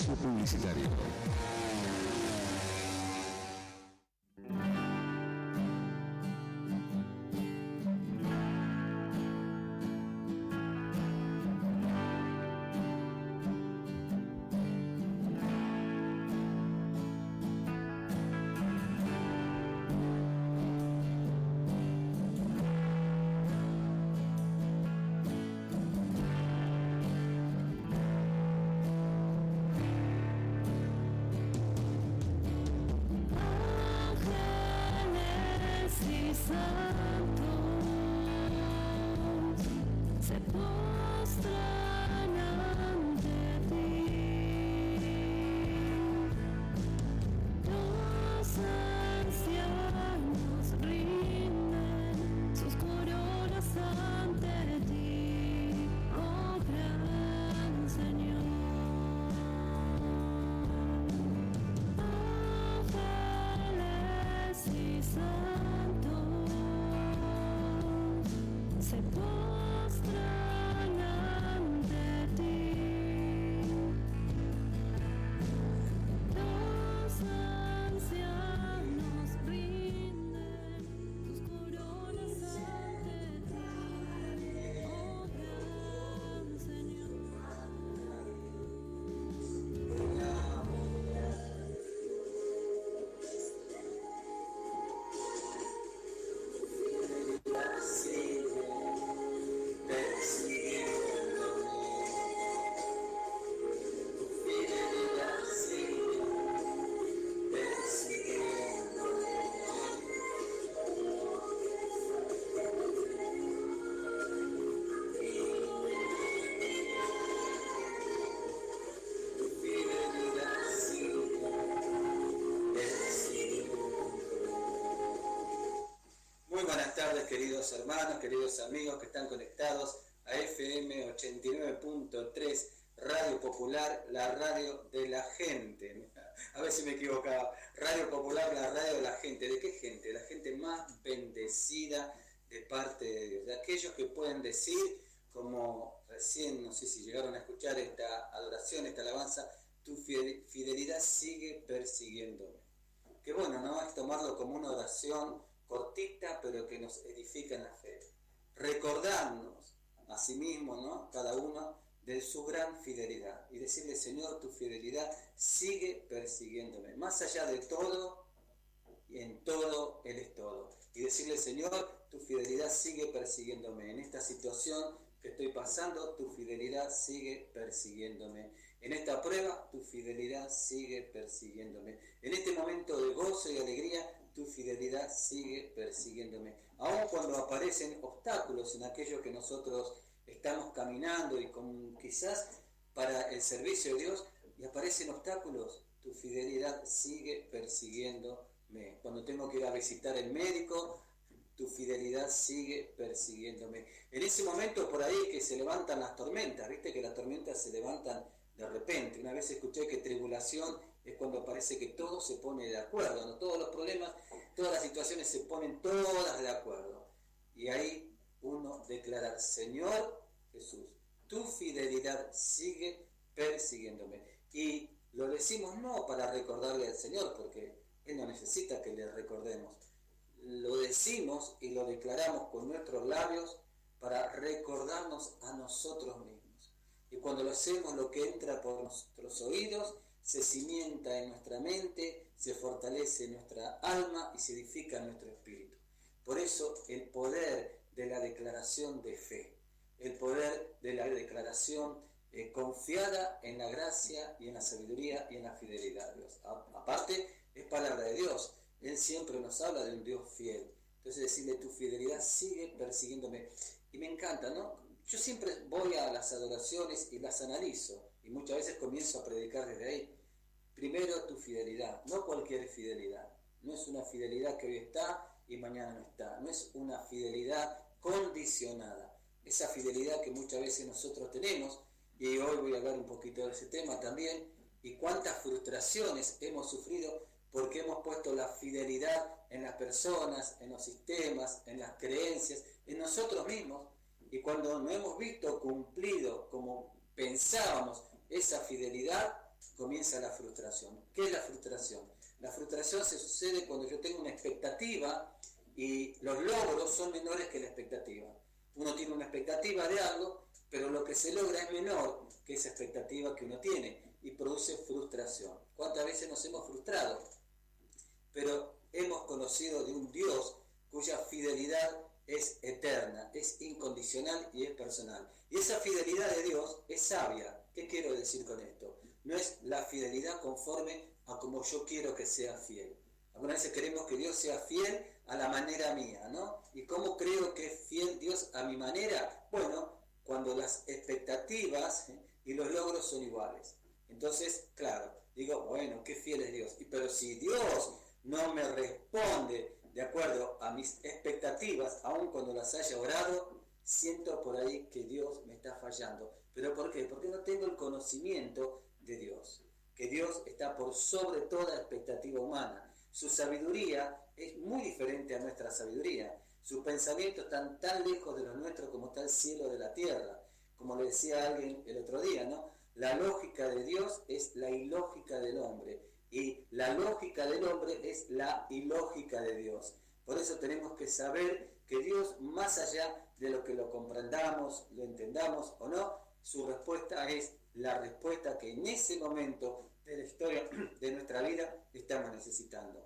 espacio publicitario. Queridos hermanos, queridos amigos que están conectados a FM 89.3 Radio Popular, la radio de la gente. A ver si me equivocaba. Radio Popular, la radio de la gente. ¿De qué gente? La gente más bendecida de parte de Dios. De aquellos que pueden decir, como recién, no sé si llegaron a escuchar esta adoración, esta alabanza, tu fidelidad sigue persiguiéndome. Qué bueno, ¿no? Es tomarlo como una oración cortita, pero que nos edifica en la fe. Recordarnos a sí mismo, ¿no? Cada uno de su gran fidelidad y decirle: Señor, tu fidelidad sigue persiguiéndome. Más allá de todo, y en todo Él es todo. Y decirle: Señor, tu fidelidad sigue persiguiéndome. En esta situación que estoy pasando, tu fidelidad sigue persiguiéndome. En esta prueba, tu fidelidad sigue persiguiéndome. En este momento de gozo y alegría, tu fidelidad sigue persiguiéndome. Aun cuando aparecen obstáculos en aquello que nosotros estamos caminando y quizás para el servicio de Dios, y aparecen obstáculos, tu fidelidad sigue persiguiéndome. Cuando tengo que ir a visitar al médico, tu fidelidad sigue persiguiéndome. En ese momento por ahí que se levantan las tormentas, viste que las tormentas se levantan de repente. Una vez escuché que tribulación es cuando parece que todo se pone de acuerdo, ¿no? Todos los problemas, todas las situaciones se ponen todas de acuerdo. Y ahí uno declara: Señor Jesús, tu fidelidad sigue persiguiéndome. Y lo decimos no para recordarle al Señor, porque Él no necesita que le recordemos. Lo decimos y lo declaramos con nuestros labios para recordarnos a nosotros mismos. Y cuando lo hacemos, lo que entra por nuestros oídos se cimienta en nuestra mente, se fortalece en nuestra alma y se edifica en nuestro espíritu. Por eso el poder de la declaración de fe, el poder de la declaración confiada en la gracia y en la sabiduría y en la fidelidad de Dios. Aparte, es palabra de Dios. Él siempre nos habla de un Dios fiel. Entonces decirle: tu fidelidad sigue persiguiéndome. Y me encanta, ¿no? Yo siempre voy a las adoraciones y las analizo. Y muchas veces comienzo a predicar desde ahí. Primero, tu fidelidad. No cualquier fidelidad. No es una fidelidad que hoy está y mañana no está. No es una fidelidad condicionada. Esa fidelidad que muchas veces nosotros tenemos. Y hoy voy a hablar un poquito de ese tema también. Y cuántas frustraciones hemos sufrido porque hemos puesto la fidelidad en las personas, en los sistemas, en las creencias, en nosotros mismos. Y cuando no hemos visto cumplido como pensábamos esa fidelidad, comienza la frustración. ¿Qué es la frustración? La frustración se sucede cuando yo tengo una expectativa y los logros son menores que la expectativa. Uno tiene una expectativa de algo, pero lo que se logra es menor que esa expectativa que uno tiene y produce frustración. ¿Cuántas veces nos hemos frustrado? Pero hemos conocido de un Dios cuya fidelidad es eterna, es incondicional y es personal. Y esa fidelidad de Dios es sabia. ¿Qué quiero decir con esto? No es la fidelidad conforme a como yo quiero que sea fiel. Algunas veces queremos que Dios sea fiel a la manera mía, ¿no? ¿Y cómo creo que es fiel Dios a mi manera? Bueno, cuando las expectativas y los logros son iguales. Entonces, claro, digo, bueno, qué fiel es Dios. Pero si Dios no me responde de acuerdo a mis expectativas, aun cuando las haya orado, siento por ahí que Dios me está fallando. ¿Pero por qué? Porque no tengo el conocimiento de Dios. Que Dios está por sobre toda expectativa humana. Su sabiduría es muy diferente a nuestra sabiduría. Sus pensamientos están tan lejos de los nuestros como está el cielo de la tierra. Como le decía alguien el otro día, ¿no? La lógica de Dios es la ilógica del hombre. Y la lógica del hombre es la ilógica de Dios. Por eso tenemos que saber que Dios, más allá de lo que lo comprendamos, lo entendamos o no, su respuesta es la respuesta que en ese momento de la historia de nuestra vida estamos necesitando.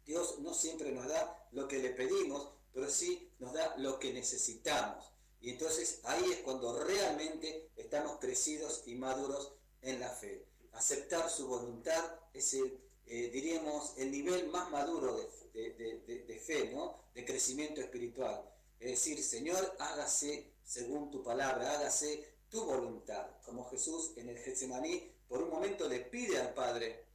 Dios no siempre nos da lo que le pedimos, pero sí nos da lo que necesitamos. Y entonces ahí es cuando realmente estamos crecidos y maduros en la fe. Aceptar su voluntad es diríamos, el nivel más maduro de fe, ¿no? De crecimiento espiritual. Es decir, Señor, hágase según tu palabra, hágase tu voluntad. Como Jesús en el Getsemaní, por un momento le pide al Padre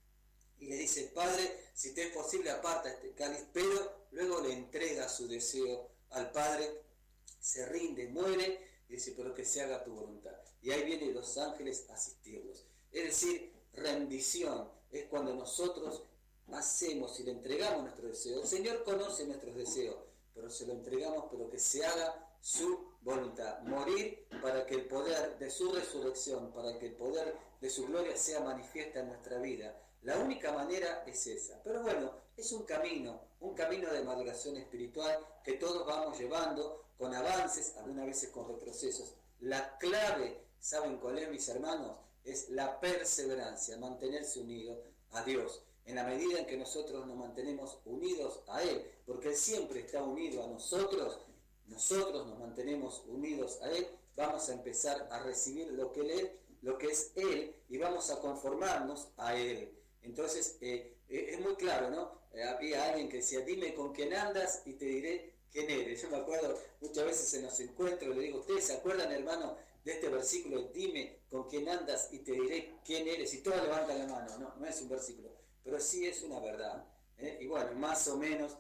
y le dice, Padre, si te es posible, aparta este cáliz, pero luego le entrega su deseo al Padre, se rinde, muere y dice, pero que se haga tu voluntad. Y ahí vienen los ángeles a asistirlos. Es decir, rendición es cuando nosotros hacemos y le entregamos nuestro deseo. El Señor conoce nuestros deseos, pero se lo entregamos, pero que se haga su voluntad. Morir para que el poder de su resurrección, para que el poder de su gloria sea manifiesta en nuestra vida. La única manera es esa. Pero bueno, es un camino de maduración espiritual que todos vamos llevando con avances, algunas veces con retrocesos. La clave, ¿saben cuál es, mis hermanos? Es la perseverancia, mantenerse unido a Dios. En la medida en que nosotros nos mantenemos unidos a Él, porque Él siempre está unido a nosotros nos mantenemos unidos a Él, vamos a empezar a recibir lo que es Él, y vamos a conformarnos a Él. Entonces, es muy claro, ¿no? Había alguien que decía, dime con quién andas y te diré quién eres. Yo me acuerdo muchas veces en los encuentros, le digo, ¿ustedes se acuerdan, hermano, de este versículo? Dime con quién andas y te diré quién eres. Y todos levantan la mano. No es un versículo, pero sí es una verdad. Y bueno, más o menos,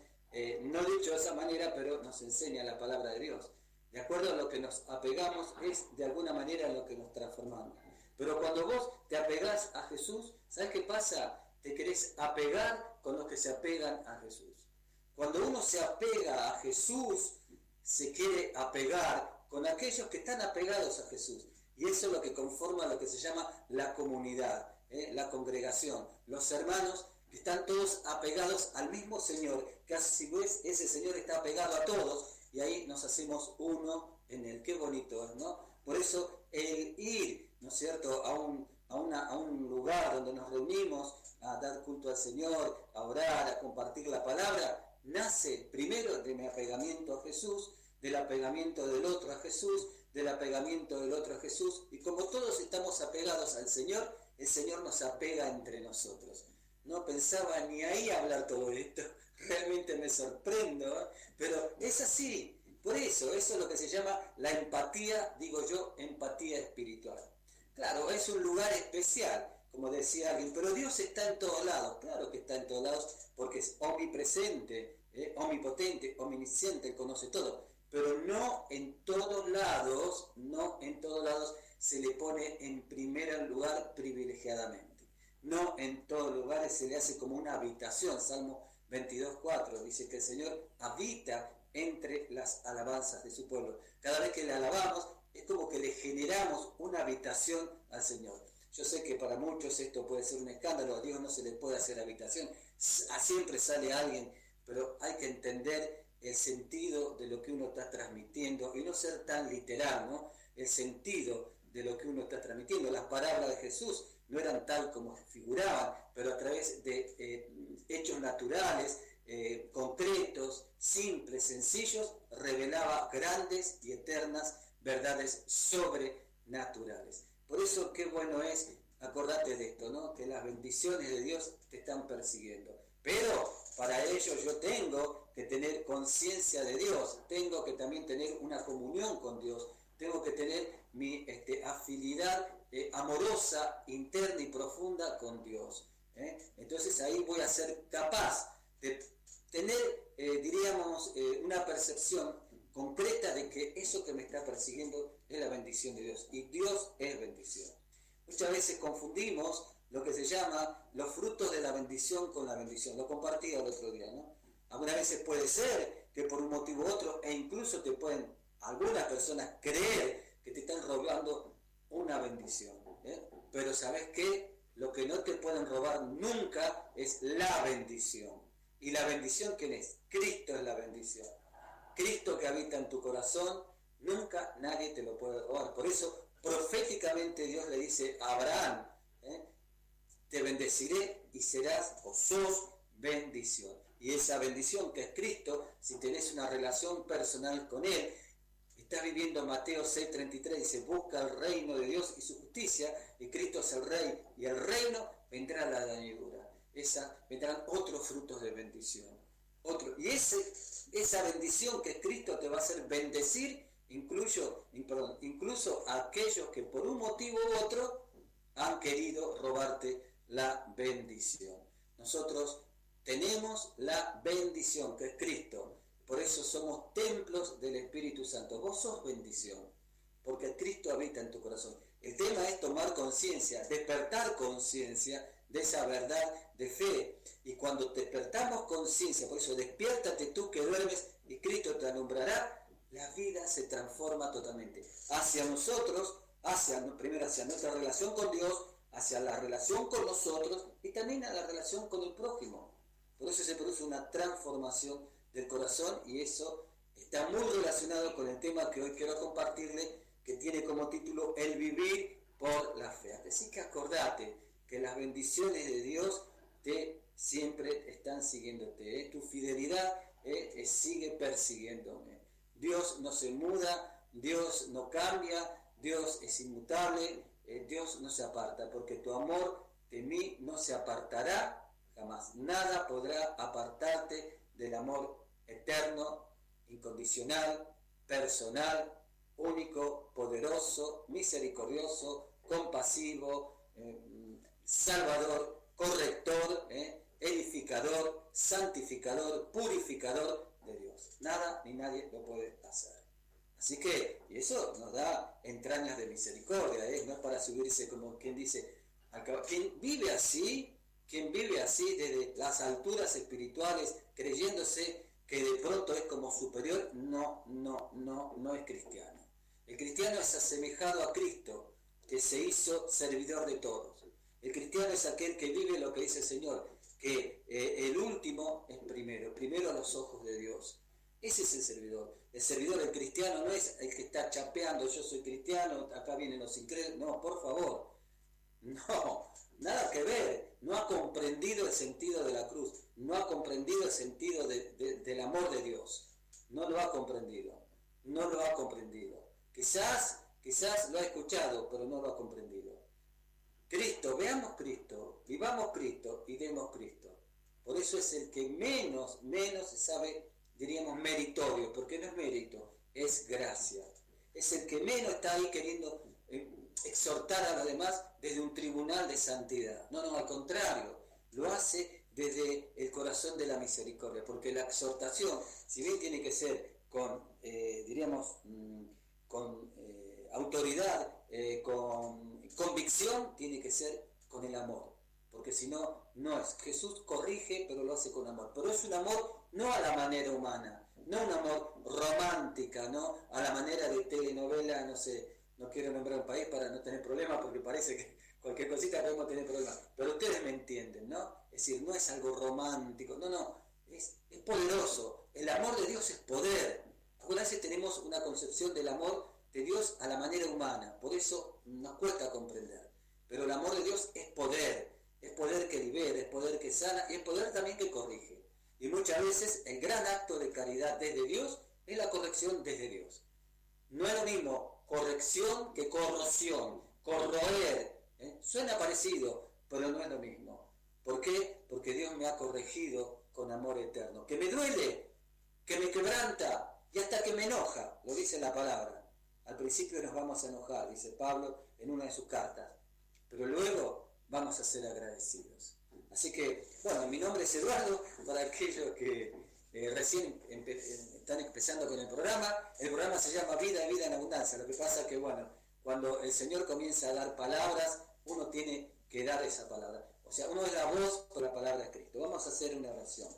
no dicho de esa manera, pero nos enseña la palabra de Dios. De acuerdo a lo que nos apegamos es de alguna manera lo que nos transformamos. Pero cuando vos te apegás a Jesús, ¿sabes qué pasa? Te querés apegar con los que se apegan a Jesús. Cuando uno se apega a Jesús, se quiere apegar con aquellos que están apegados a Jesús. Y eso es lo que conforma lo que se llama la comunidad, la congregación. Los hermanos que están todos apegados al mismo Señor, que así ves, ese Señor está apegado a todos, y ahí nos hacemos uno en Él. Qué bonito, ¿no? Por eso el ir, ¿no es cierto?, a un lugar donde nos reunimos a dar culto al Señor, a orar, a compartir la palabra, nace primero de mi apegamiento a Jesús, del apegamiento del otro a Jesús, del apegamiento del otro a Jesús, y como todos estamos apegados al Señor, el Señor nos apega entre nosotros. No pensaba ni ahí hablar todo esto, realmente me sorprendo, ¿eh? Pero es así. Por eso es lo que se llama la empatía, digo yo, empatía espiritual. Claro, es un lugar especial, como decía alguien, pero Dios está en todos lados. Claro que está en todos lados porque es omnipresente, omnipotente, omnisciente, Él conoce todo. Pero no en todos lados se le pone en primer lugar privilegiadamente. No en todos lugares se le hace como una habitación. Salmo 22:4 dice que el Señor habita entre las alabanzas de su pueblo. Cada vez que le alabamos es como que le generamos una habitación al Señor. Yo sé que para muchos esto puede ser un escándalo, a Dios no se le puede hacer habitación, siempre sale alguien, pero hay que entender el sentido de lo que uno está transmitiendo y no ser tan literal, ¿no? El sentido de lo que uno está transmitiendo. Las palabras de Jesús no eran tal como figuraban, pero a través de hechos naturales, concretos, simples, sencillos, revelaba grandes y eternas verdades sobrenaturales. Por eso qué bueno es, acordate de esto, ¿no? Que las bendiciones de Dios te están persiguiendo. Pero para ello yo tengo que tener conciencia de Dios, tengo que también tener una comunión con Dios, tengo que tener mi afinidad amorosa, interna y profunda con Dios. Entonces ahí voy a ser capaz de tener, diríamos, una percepción concreta de que eso que me está persiguiendo es la bendición de Dios. Y Dios es bendición. Muchas veces confundimos lo que se llama los frutos de la bendición con la bendición. Lo compartí el otro día, ¿no? Algunas veces puede ser que por un motivo u otro, e incluso te pueden algunas personas creer que te están robando una bendición. Pero ¿sabes qué? Lo que no te pueden robar nunca es la bendición. ¿Y la bendición quién es? Cristo es la bendición. Cristo que habita en tu corazón, nunca nadie te lo puede robar. Por eso, proféticamente Dios le dice a Abraham, te bendeciré y serás o sos bendición. Y esa bendición que es Cristo, si tenés una relación personal con Él, estás viviendo Mateo 6:33, dice, busca el reino de Dios y su justicia, y Cristo es el Rey, y el reino vendrá la añadidura. Vendrán otros frutos de bendición. Y esa bendición que es Cristo te va a hacer bendecir, incluso a aquellos que por un motivo u otro han querido robarte la bendición. Nosotros tenemos la bendición que es Cristo. Por eso somos templos del Espíritu Santo. Vos sos bendición, porque Cristo habita en tu corazón. El tema es tomar conciencia, despertar conciencia de esa verdad de fe. Y cuando despertamos conciencia, por eso despiértate tú que duermes y Cristo te alumbrará, la vida se transforma totalmente. Hacia nosotros, primero hacia nuestra relación con Dios, hacia la relación con nosotros y también a la relación con el prójimo. Por eso se produce una transformación del corazón y eso está muy relacionado con el tema que hoy quiero compartirle, que tiene como título El vivir por la fe. Así que acordate que las bendiciones de Dios siempre están siguiéndote. Tu fidelidad sigue persiguiéndome. Dios no se muda, Dios no cambia, Dios es inmutable, Dios no se aparta, porque tu amor de mí no se apartará jamás. Nada podrá apartarte del amor eterno, incondicional, personal, único, poderoso, misericordioso, compasivo, salvador, corrector, edificador, santificador, purificador de Dios. Nada ni nadie lo puede hacer. Así que, y eso nos da entrañas de misericordia, no es para subirse como quien dice, quien vive así desde las alturas espirituales, creyéndose que de pronto es como superior, no es cristiano. El cristiano es asemejado a Cristo, que se hizo servidor de todos. El cristiano es aquel que vive lo que dice el Señor, que el último es primero a los ojos de Dios. Ese es el servidor. El cristiano no es el que está chapeando, yo soy cristiano, acá vienen los incrédulos. No, por favor. No, nada que ver. No ha comprendido el sentido de la cruz. No ha comprendido el sentido del amor de Dios. No lo ha comprendido. Quizás lo ha escuchado, pero no lo ha comprendido. Cristo, veamos Cristo, vivamos Cristo y demos Cristo. Por eso es el que menos se sabe, diríamos, meritorio, porque no es mérito, es gracia. Es el que menos está ahí queriendo exhortar a los demás desde un tribunal de santidad. No, al contrario, lo hace desde el corazón de la misericordia, porque la exhortación, si bien tiene que ser con, con autoridad, con convicción, tiene que ser con el amor, porque si no, no es. Jesús corrige, pero lo hace con amor, pero es un amor no a la manera humana, no un amor romántica, no a la manera de telenovela, no sé, no quiero nombrar un país para no tener problemas, porque parece que cualquier cosita podemos tener problemas. Pero ustedes me entienden, ¿no? Es decir, no es algo romántico, no, es poderoso. El amor de Dios es poder. Algunas veces tenemos una concepción del amor de Dios a la manera humana, por eso nos cuesta comprender. Pero el amor de Dios es poder que libera, es poder que sana y es poder también que corrige. Y muchas veces el gran acto de caridad desde Dios es la corrección desde Dios. No es lo mismo corrección que corrosión, corroer. Suena parecido, pero no es lo mismo. ¿Por qué? Porque Dios me ha corregido con amor eterno. Que me duele, que me quebranta y hasta que me enoja, lo dice la palabra. Al principio nos vamos a enojar, dice Pablo en una de sus cartas, pero luego vamos a ser agradecidos. Así que, bueno, mi nombre es Eduardo, para aquellos que recién están empezando con el programa se llama Vida y Vida en Abundancia. Lo que pasa es que, bueno, cuando el Señor comienza a dar palabras, uno tiene que dar esa palabra. O sea, uno es la voz por la palabra de Cristo. Vamos a hacer una oración.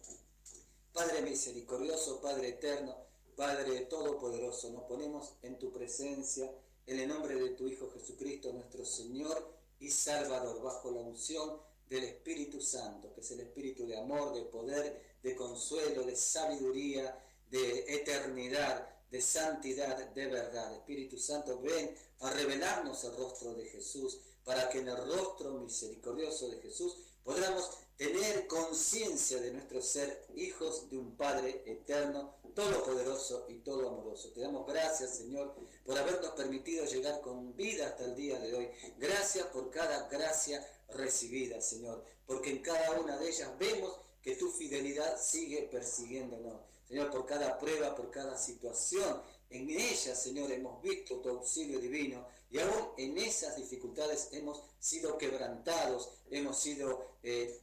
Padre misericordioso, Padre eterno, Padre todopoderoso, nos ponemos en tu presencia, en el nombre de tu Hijo Jesucristo, nuestro Señor y Salvador, bajo la unción del Espíritu Santo, que es el Espíritu de amor, de poder, de consuelo, de sabiduría, de eternidad, de santidad, de verdad. Espíritu Santo, ven a revelarnos el rostro de Jesús, para que en el rostro misericordioso de Jesús podamos tener conciencia de nuestro ser hijos de un Padre eterno, todopoderoso y todo amoroso. Te damos gracias, Señor, por habernos permitido llegar con vida hasta el día de hoy. Gracias por cada gracia recibida, Señor, porque en cada una de ellas vemos que tu fidelidad sigue persiguiéndonos. Señor, por cada prueba, por cada situación, en ellas, Señor, hemos visto tu auxilio divino y aún en esas dificultades hemos sido quebrantados, hemos sido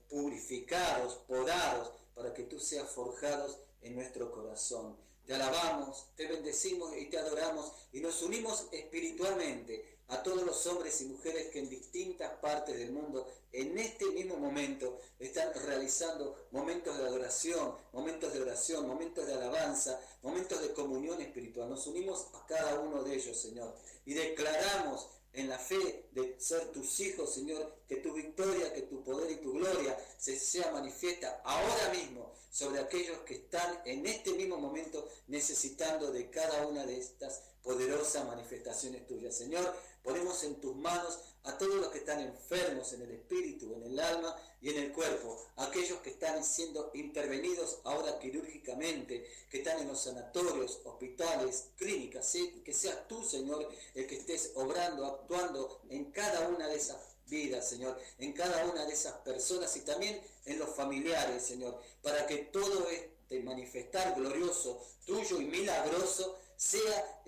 purificados, podados, para que tú seas forjados en nuestro corazón. Te alabamos, te bendecimos y te adoramos y nos unimos espiritualmente a todos los hombres y mujeres que en distintas partes del mundo en este mismo momento están realizando momentos de adoración, momentos de oración, momentos de alabanza, momentos de comunión espiritual. Nos unimos a cada uno de ellos, Señor, y declaramos en la fe de ser tus hijos, Señor, que tu victoria, que tu poder y tu gloria sea manifiesta ahora mismo sobre aquellos que están en este mismo momento necesitando de cada una de estas poderosas manifestaciones tuyas. Señor, ponemos en tus manos a todos los que están enfermos en el espíritu, en el alma y en el cuerpo, aquellos que están siendo intervenidos ahora quirúrgicamente, que están en los sanatorios, hospitales, clínicas, ¿sí? Que seas tú, Señor, el que estés obrando, actuando en cada una de esas vidas, Señor, en cada una de esas personas y también en los familiares, Señor, para que todo este manifestar glorioso, tuyo y milagroso sea,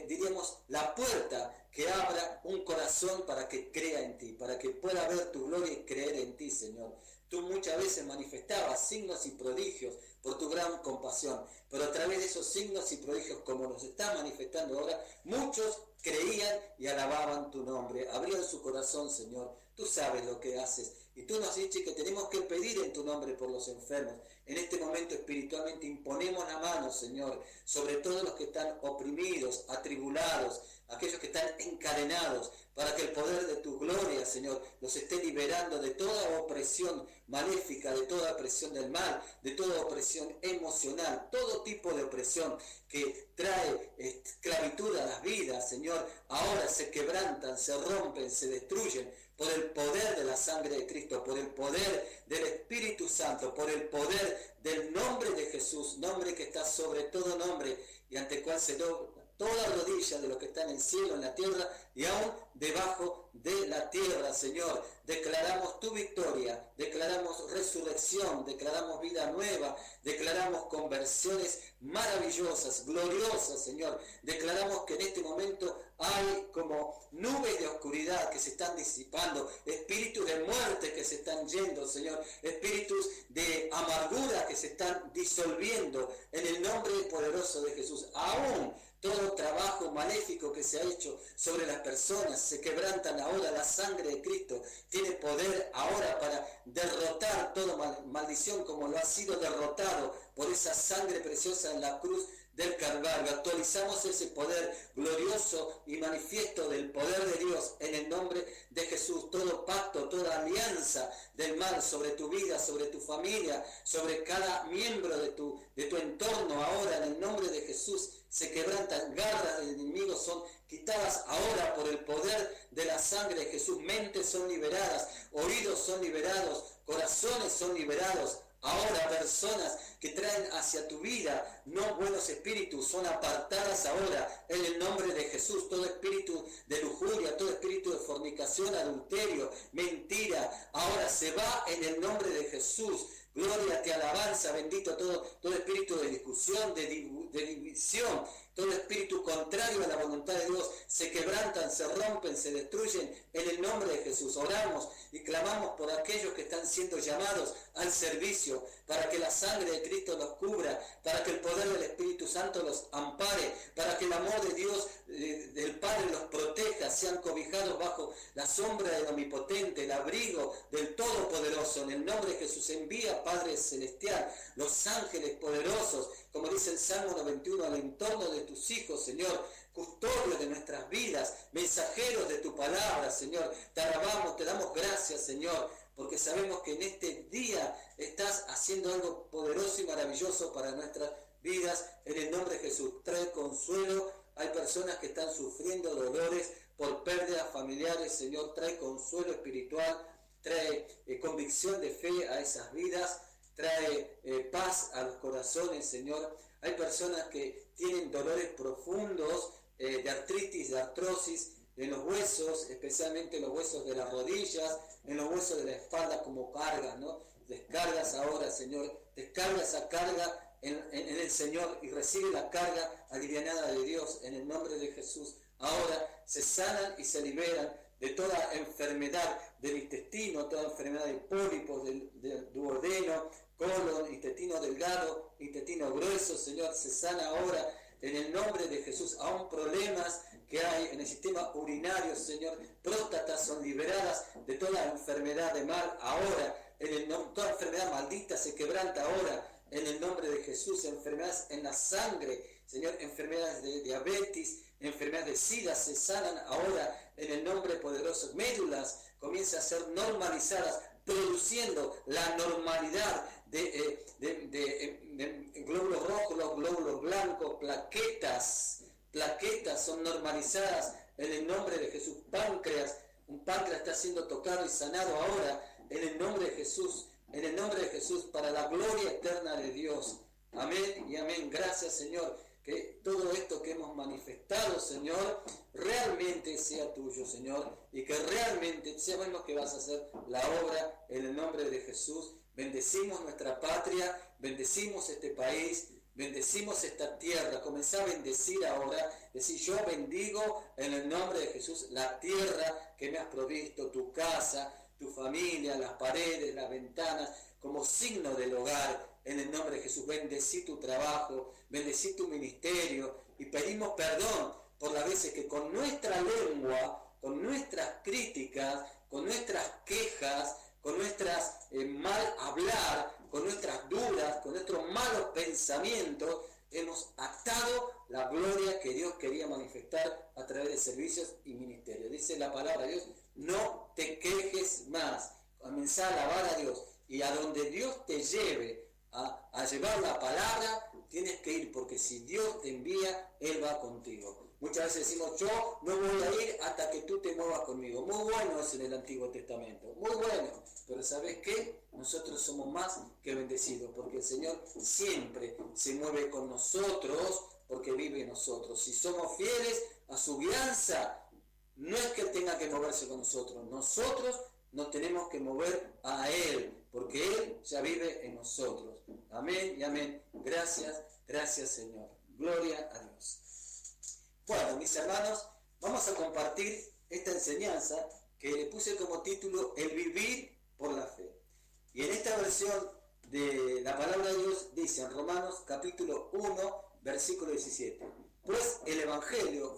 diríamos, la puerta que abra un corazón para que crea en ti, para que pueda ver tu gloria y creer en ti, Señor. Tú muchas veces manifestabas signos y prodigios por tu gran compasión, pero a través de esos signos y prodigios, como nos está manifestando ahora, muchos creían y alababan tu nombre, abrían su corazón, Señor. Tú sabes lo que haces y tú nos has dicho que tenemos que pedir en tu nombre por los enfermos. En este momento espiritualmente imponemos la mano, Señor, sobre todos los que están oprimidos, atribulados, aquellos que están encadenados, para que el poder de tu gloria, Señor, los esté liberando de toda opresión maléfica, de toda opresión del mal, de toda opresión emocional, todo tipo de opresión que trae esclavitud a las vidas, Señor, ahora se quebrantan, se rompen, se destruyen por el poder de la sangre de Cristo, por el poder del Espíritu Santo, por el poder del nombre de Jesús, nombre que está sobre todo nombre y ante cual se dobla toda rodilla de lo que está en el cielo, en la tierra y aún debajo de la tierra, Señor. Declaramos tu victoria, declaramos resurrección, declaramos vida nueva, declaramos conversiones maravillosas, gloriosas, Señor. Declaramos que en este momento hay como nubes de oscuridad que se están disipando, espíritus de muerte que se están yendo, Señor, espíritus de amargura que se están disolviendo en el nombre poderoso de Jesús. Aún todo trabajo maléfico que se ha hecho sobre las personas se quebrantan ahora. La sangre de Cristo tiene poder ahora para derrotar toda maldición como lo ha sido derrotado por esa sangre preciosa en la cruz del Calvario. Actualizamos ese poder glorioso y manifiesto del poder de Dios en el nombre de Jesús. Todo pacto, toda alianza del mal sobre tu vida, sobre tu familia, sobre cada miembro de tu entorno ahora en el nombre de Jesús se quebrantan. Garras del enemigo son quitadas ahora por el poder de la sangre de Jesús. Mentes son liberadas, oídos son liberados, corazones son liberados. Ahora personas que traen hacia tu vida no buenos espíritus son apartadas ahora en el nombre de Jesús. Todo espíritu de lujuria, todo espíritu de fornicación, adulterio, mentira, ahora se va en el nombre de Jesús. Gloria, te alabanza, bendito todo espíritu de discusión, de división, todo espíritu contrario a la voluntad de Dios, se quebrantan, se rompen, se destruyen en el nombre de Jesús. Oramos y clamamos por aquellos que están siendo llamados al servicio, para que la sangre de Cristo los cubra, para que el poder del Espíritu Santo los ampare, para que el amor de Dios, del Padre, los proteja, sean cobijados bajo la sombra del Omnipotente, el abrigo del Todopoderoso. En el nombre de Jesús envía, Padre Celestial, los ángeles poderosos, como dice el Salmo 91, al entorno de tus hijos, Señor, custodios de nuestras vidas, mensajeros de tu palabra, Señor. Te alabamos, te damos gracias, Señor, porque sabemos que en este día estás haciendo algo poderoso y maravilloso para nuestras vidas. En el nombre de Jesús, trae consuelo. Hay personas que están sufriendo dolores por pérdidas familiares, Señor. Trae consuelo espiritual, trae convicción de fe a esas vidas, trae paz a los corazones, Señor. Hay personas que tienen dolores profundos de artritis, de artrosis, en los huesos, especialmente en los huesos de las rodillas, en los huesos de la espalda como cargas, ¿no? Descargas ahora, Señor, descarga esa carga en el Señor y recibe la carga alivianada de Dios en el nombre de Jesús. Ahora se sanan y se liberan de toda enfermedad del intestino, toda enfermedad de pólipos, del duodeno, colon, intestino delgado, intestino grueso, Señor, se sana ahora en el nombre de Jesús. Aún problemas que hay en el sistema urinario, Señor, próstatas son liberadas de toda enfermedad de mal ahora, toda enfermedad maldita se quebranta ahora en el nombre de Jesús. Enfermedades en la sangre, Señor, enfermedades de diabetes, enfermedades de SIDA se sanan ahora en el nombre poderoso. Médulas comienzan a ser normalizadas, produciendo la normalidad de glóbulos rojos, los glóbulos blancos, plaquetas son normalizadas en el nombre de Jesús. Un páncreas está siendo tocado y sanado ahora en el nombre de Jesús, para la gloria eterna de Dios. Amén y amén. Gracias, Señor, que todo esto que hemos manifestado, Señor, realmente sea tuyo, Señor, y que realmente sabemos que vas a hacer la obra en el nombre de Jesús. Bendecimos nuestra patria, bendecimos este país, bendecimos esta tierra. Comenzá a bendecir ahora, decir: yo bendigo en el nombre de Jesús la tierra que me has provisto, tu casa, tu familia, las paredes, las ventanas, como signo del hogar. En el nombre de Jesús, bendecí tu trabajo, bendecí tu ministerio, y pedimos perdón por las veces que con nuestra lengua, con nuestras críticas, con nuestras quejas, con nuestras mal hablar, con nuestras dudas, con nuestros malos pensamientos, hemos atado la gloria que Dios quería manifestar a través de servicios y ministerios. Dice la palabra de Dios: no te quejes más, comenzá a alabar a Dios, y a donde Dios te lleve a llevar la palabra, tienes que ir, porque si Dios te envía, Él va contigo. Muchas veces decimos: yo no voy a ir hasta que tú te muevas conmigo. Muy bueno es en el Antiguo Testamento, muy bueno, pero ¿sabes qué? Nosotros somos más que bendecidos, porque el Señor siempre se mueve con nosotros, porque vive en nosotros. Si somos fieles a su guianza, no es que Él tenga que moverse con nosotros nos tenemos que mover a Él, porque Él ya vive en nosotros. Amén y amén. Gracias, gracias, Señor. Gloria a Dios. Bueno, mis hermanos, vamos a compartir esta enseñanza que le puse como título: el vivir por la fe. Y en esta versión de la palabra de Dios dice en Romanos capítulo 1, versículo 17: pues el evangelio,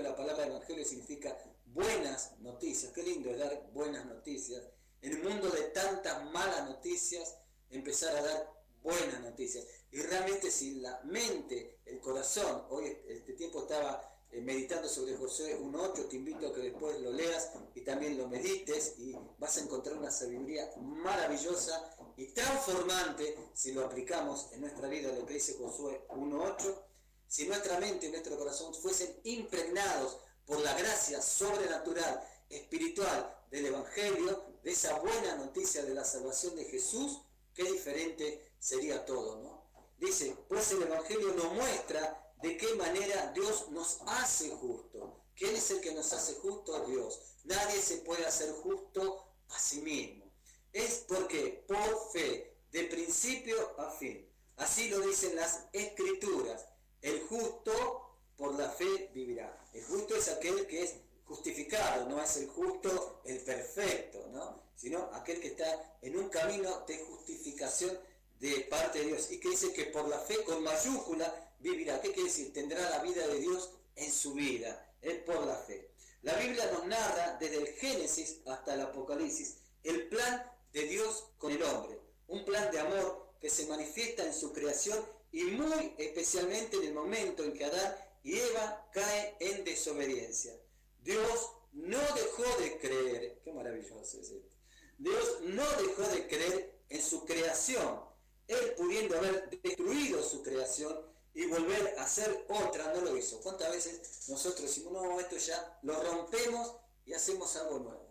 la palabra evangelio significa buenas noticias. Qué lindo es dar buenas noticias. En un mundo de tantas malas noticias, empezar a dar buenas noticias. Y realmente si la mente, el corazón, hoy este tiempo estaba meditando sobre Josué 1.8, te invito a que después lo leas y también lo medites y vas a encontrar una sabiduría maravillosa y transformante si lo aplicamos en nuestra vida, lo que dice Josué 1.8. Si nuestra mente y nuestro corazón fuesen impregnados por la gracia sobrenatural, espiritual del Evangelio, de esa buena noticia de la salvación de Jesús, qué diferente sería todo, ¿no? Dice, pues el Evangelio nos muestra de qué manera Dios nos hace justo. ¿Quién es el que nos hace justo? Dios. Nadie se puede hacer justo a sí mismo. Es porque por fe, de principio a fin. Así lo dicen las Escrituras. El justo por la fe vivirá. El justo es aquel que es justificado, no es el justo el perfecto, ¿no? Sino aquel que está en un camino de justificación de parte de Dios y que dice que por la fe con mayúscula vivirá. ¿Qué quiere decir? Tendrá la vida de Dios en su vida, es por la fe. La Biblia nos narra desde el Génesis hasta el Apocalipsis el plan de Dios con el hombre, un plan de amor que se manifiesta en su creación y muy especialmente en el momento en que Adán y Eva caen en desobediencia. Dios no dejó de creer, qué maravilloso es esto, Dios no dejó de creer en su creación. Él, pudiendo haber destruido su creación y volver a hacer otra, no lo hizo. ¿Cuántas veces nosotros decimos, no, esto ya lo rompemos y hacemos algo nuevo?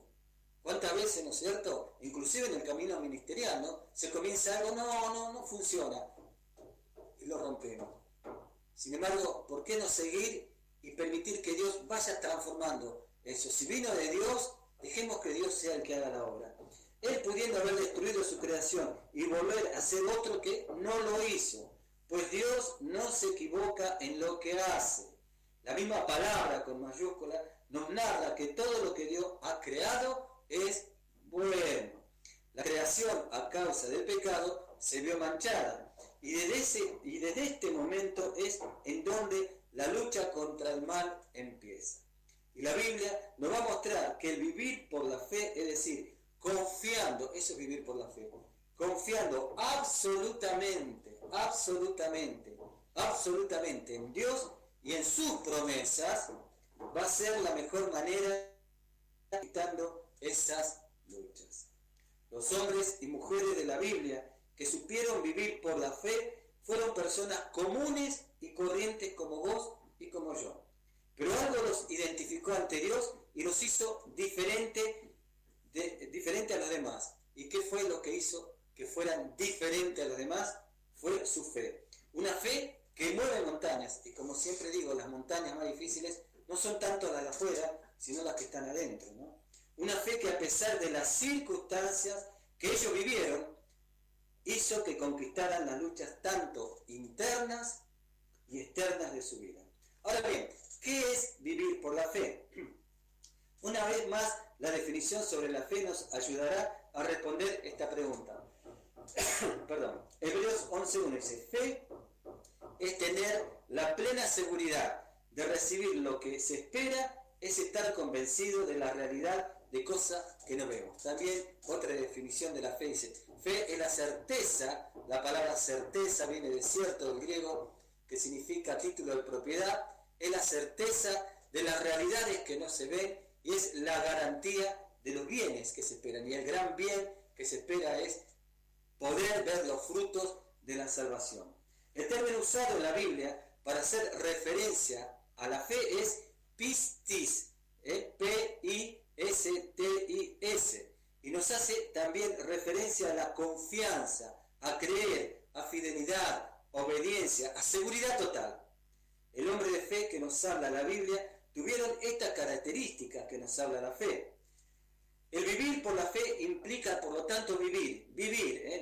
¿Cuántas veces, no es cierto? Inclusive en el camino ministerial, ¿no? Se comienza algo, no funciona, y lo rompemos. Sin embargo, ¿por qué no seguir y permitir que Dios vaya transformando eso? Si vino de Dios, dejemos que Dios sea el que haga la obra. Él, pudiendo haber destruido su creación y volver a ser otro que no lo hizo, pues Dios no se equivoca en lo que hace. La misma palabra con mayúscula nos narra que todo lo que Dios ha creado es bueno. La creación a causa del pecado se vio manchada y desde este momento es en donde la lucha contra el mal empieza. Y la Biblia nos va a mostrar que el vivir por la fe, es decir, confiando, eso es vivir por la fe, confiando absolutamente en Dios y en sus promesas, va a ser la mejor manera de quitando esas luchas. Los hombres y mujeres de la Biblia que supieron vivir por la fe fueron personas comunes y corrientes como vos y como yo. Pero algo los identificó ante Dios y los hizo diferente a los demás. ¿Y qué fue lo que hizo que fueran diferentes a los demás? Fue su fe. Una fe que mueve montañas. Y como siempre digo, las montañas más difíciles no son tanto las de afuera, sino las que están adentro, ¿no? Una fe que a pesar de las circunstancias que ellos vivieron, hizo que conquistaran las luchas tanto internas y externas de su vida. Ahora bien, ¿qué es vivir por la fe? Una vez más, la definición sobre la fe nos ayudará a responder esta pregunta. Perdón. Hebreos 11.1 dice, fe es tener la plena seguridad de recibir lo que se espera, es estar convencido de la realidad de cosas que no vemos. También otra definición de la fe dice, fe es la certeza, la palabra certeza viene de cierto del griego, que significa título de propiedad, es la certeza de las realidades que no se ven y es la garantía de los bienes que se esperan. Y el gran bien que se espera es poder ver los frutos de la salvación. El término usado en la Biblia para hacer referencia a la fe es pistis, P-I-S-T-I-S, y nos hace también referencia a la confianza, a creer, a fidelidad, obediencia, a seguridad total. El hombre de fe que nos habla la Biblia tuvieron estas características que nos habla la fe. El vivir por la fe implica, por lo tanto, vivir,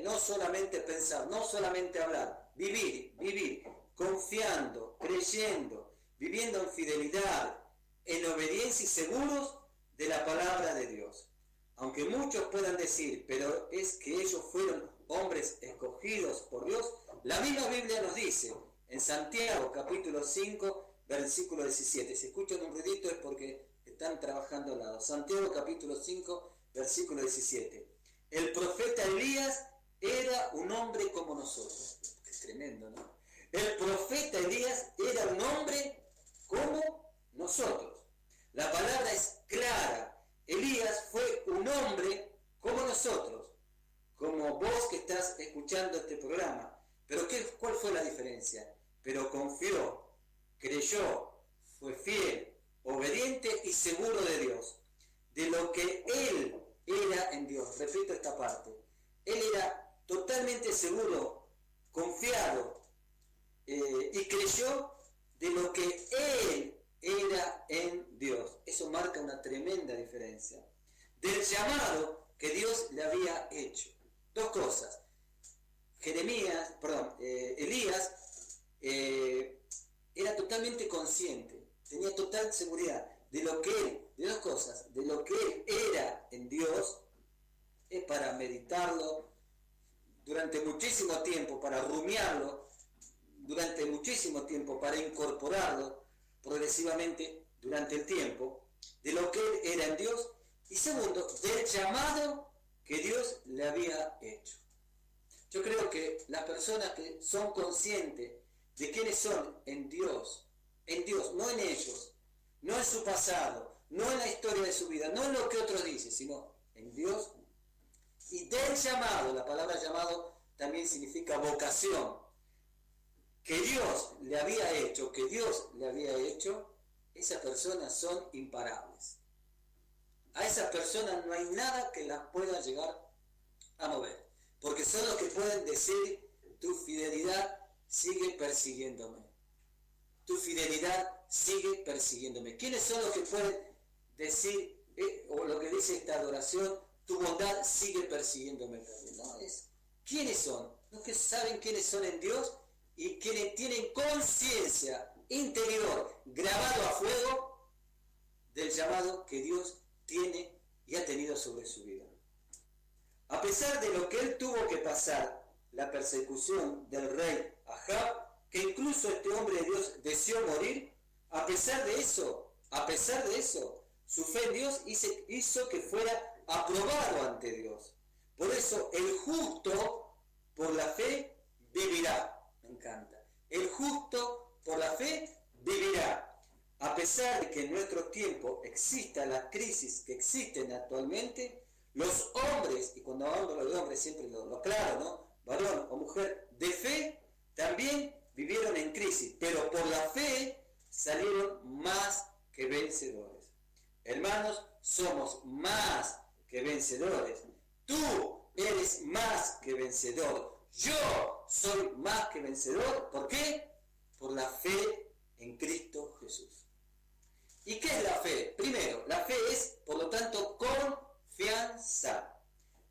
no solamente pensar, no solamente hablar, vivir, confiando, creyendo, viviendo en fidelidad, en obediencia y seguros de la palabra de Dios. Aunque muchos puedan decir, pero es que ellos fueron hombres escogidos por Dios, la misma Biblia nos dice, en Santiago capítulo 5, versículo 17, si escuchan un ruidito es porque están trabajando al lado. Santiago capítulo 5, versículo 17. El profeta Elías era un hombre como nosotros. Qué tremendo, ¿no? El profeta Elías era un hombre como nosotros. La palabra es clara. Elías fue un hombre como nosotros, como vos que estás escuchando este programa. Pero ¿cuál fue la diferencia? Pero confió, creyó, fue fiel, obediente y seguro de Dios, de lo que él era en Dios. Repito esta parte. Él era totalmente seguro, confiado y creyó de lo que él era en Dios. Eso marca una tremenda diferencia del llamado que Dios le había hecho. Dos cosas. Elías era totalmente consciente, tenía total seguridad de lo que él, de dos cosas, de lo que él era en Dios, es para meditarlo durante muchísimo tiempo, para rumiarlo durante muchísimo tiempo, para incorporarlo progresivamente durante el tiempo, de lo que él era en Dios, y segundo, del llamado que Dios le había hecho. Yo creo que las personas que son conscientes de quiénes son en Dios, no en ellos, no en su pasado, no en la historia de su vida, no en lo que otros dicen, sino en Dios, y del llamado, la palabra llamado también significa vocación, que Dios le había hecho, esas personas son imparables. A esas personas no hay nada que las pueda llegar a mover, porque son los que pueden decir: tu fidelidad sigue persiguiéndome. Tu fidelidad sigue persiguiéndome. ¿Quiénes son los que pueden decir, o lo que dice esta adoración, tu bondad sigue persiguiéndome también? ¿No? ¿Quiénes son? Los que saben quiénes son en Dios y quienes tienen conciencia interior, grabado a fuego, del llamado que Dios tiene y ha tenido sobre su vida. A pesar de lo que él tuvo que pasar, la persecución del rey Ahab, que incluso este hombre de Dios deseó morir, a pesar de eso, su fe en Dios hizo que fuera aprobado ante Dios. Por eso el justo por la fe vivirá. Me encanta. El justo por la fe vivirá. A pesar de que en nuestro tiempo exista la crisis que existen actualmente, los hombres, y cuando hablo de hombres siempre lo aclaro, ¿no? Varón o mujer de fe, también vivieron en crisis, pero por la fe salieron más que vencedores. Hermanos, somos más que vencedores. Tú eres más que vencedor. Yo soy más que vencedor. ¿Por qué? Por la fe en Cristo Jesús. ¿Y qué es la fe? Primero, la fe es, por lo tanto, confianza.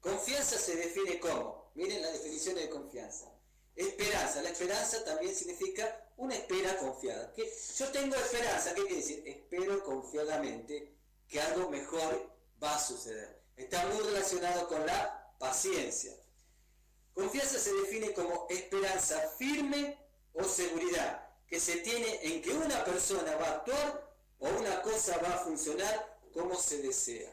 Confianza se define como, miren la definición de confianza. Esperanza. La esperanza también significa una espera confiada. Yo tengo esperanza, ¿qué quiere decir? Espero confiadamente que algo mejor va a suceder. Está muy relacionado con la paciencia. Confianza se define como esperanza firme o seguridad que se tiene en que una persona va a actuar o una cosa va a funcionar como se desea.